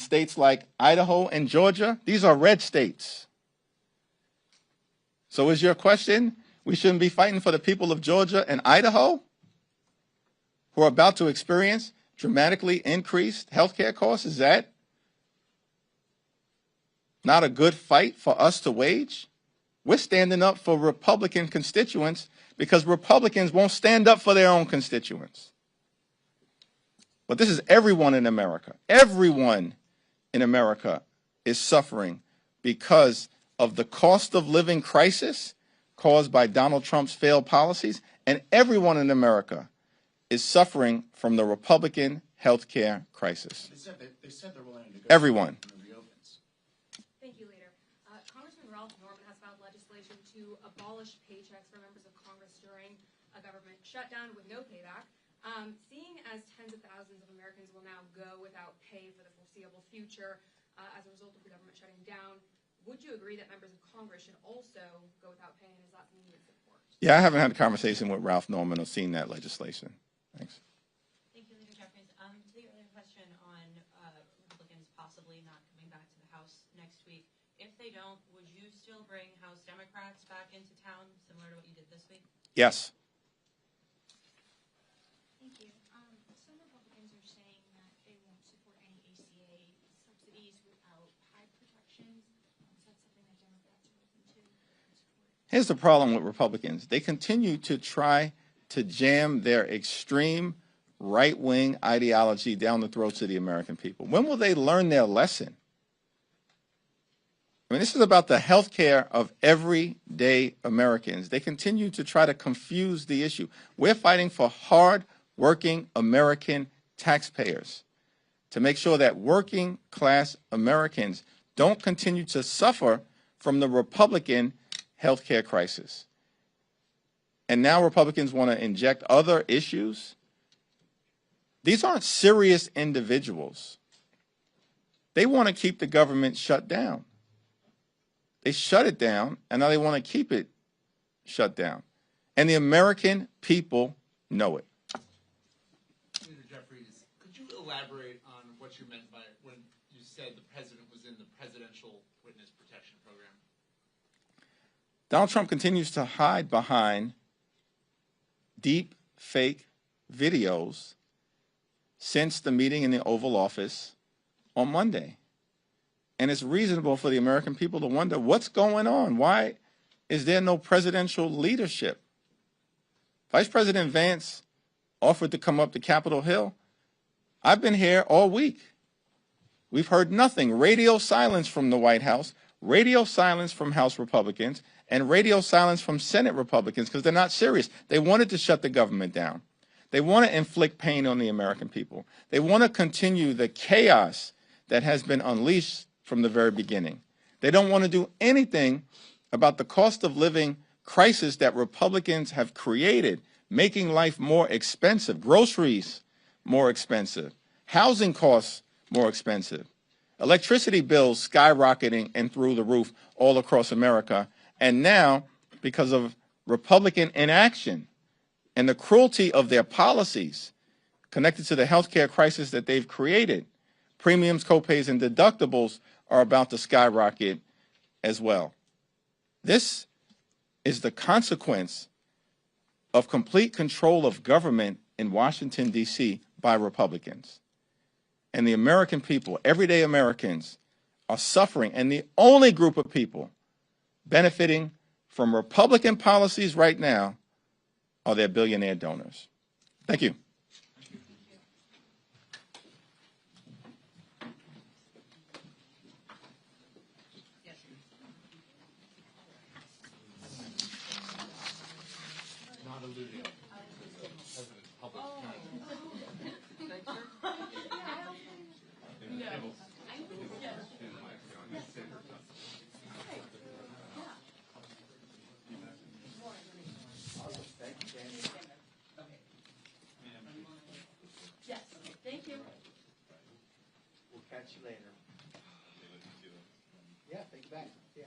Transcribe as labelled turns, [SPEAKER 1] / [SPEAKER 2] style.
[SPEAKER 1] states like Idaho and Georgia, these are red states. So is your question, we shouldn't be fighting for the people of Georgia and Idaho who are about to experience dramatically increased healthcare costs? Is that not a good fight for us to wage? We're standing up for Republican constituents because Republicans won't stand up for their own constituents. But this is everyone in America. Everyone in America is suffering because of the cost of living crisis caused by Donald Trump's failed policies, and everyone in America is suffering from the Republican health care crisis.
[SPEAKER 2] They said they're willing to go.
[SPEAKER 1] Everyone.
[SPEAKER 3] Thank you, Leader. Congressman Ralph Norman has filed legislation to abolish paychecks for members of Congress during a government shutdown with no payback. Seeing as tens of thousands of Americans will now go without pay for the foreseeable future as a result of the government shutting down, would you agree that members of Congress should also go without pay, and is that something you would support?
[SPEAKER 1] Yeah, I haven't had a conversation with Ralph Norman or seen that legislation. Thanks.
[SPEAKER 4] Thank you, Leader Jeffries. To the earlier question on Republicans possibly not coming back to the House next week, if they don't, would you still bring House Democrats back into town, similar to what you did this week?
[SPEAKER 1] Yes.
[SPEAKER 5] Thank you. Some Republicans are saying that they won't support any ACA subsidies without high protections. Is that something that Democrats are looking to support?
[SPEAKER 1] Here's the problem with Republicans. They continue to try to jam their extreme right-wing ideology down the throats of the American people. When will they learn their lesson? I mean, this is about the health care of everyday Americans. They continue to try to confuse the issue. We're fighting for hard-working American taxpayers to make sure that working-class Americans don't continue to suffer from the Republican health care crisis. And now Republicans want to inject other issues. These aren't serious individuals. They want to keep the government shut down. They shut it down, and now they want to keep it shut down. And the American people know it.
[SPEAKER 2] Leader Jeffries, could you elaborate on what you meant by when you said the president was in the Presidential Witness Protection Program?
[SPEAKER 1] Donald Trump continues to hide behind deep fake videos since the meeting in the Oval Office on Monday. And it's reasonable for the American people to wonder what's going on. Why is there no presidential leadership? Vice President Vance offered to come up to Capitol Hill. I've been here all week. We've heard nothing. Radio silence from the White House, radio silence from House Republicans, and radio silence from Senate Republicans because they're not serious. They wanted to shut the government down. They want to inflict pain on the American people. They want to continue the chaos that has been unleashed from the very beginning. They don't want to do anything about the cost of living crisis that Republicans have created, making life more expensive, groceries more expensive, housing costs more expensive, electricity bills skyrocketing and through the roof all across America. And now, because of Republican inaction and the cruelty of their policies connected to the healthcare crisis that they've created, premiums, copays, and deductibles are about to skyrocket as well. This is the consequence of complete control of government in Washington, D.C. by Republicans. And the American people, everyday Americans, are suffering. And the only group of people benefiting from Republican policies right now are their billionaire donors. Thank you.
[SPEAKER 3] Yes, thank you.
[SPEAKER 6] We'll catch you later. Yeah, take it back. Yeah.